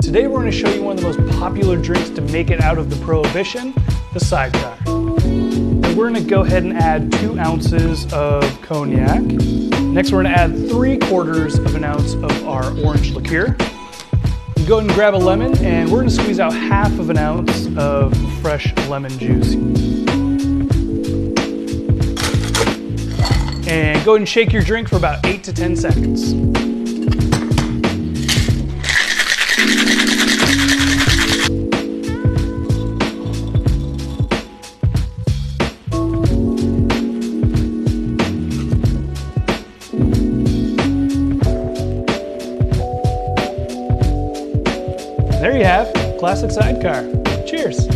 Today we're going to show you one of the most popular drinks to make it out of the Prohibition, the sidecar. And we're going to go ahead and add 2 ounces of cognac. Next we're going to add 3/4 of an ounce of our orange liqueur. You go ahead and grab a lemon, and we're going to squeeze out 1/2 an ounce of fresh lemon juice. And go ahead and shake your drink for about 8 to 10 seconds. There you have classic sidecar. Cheers.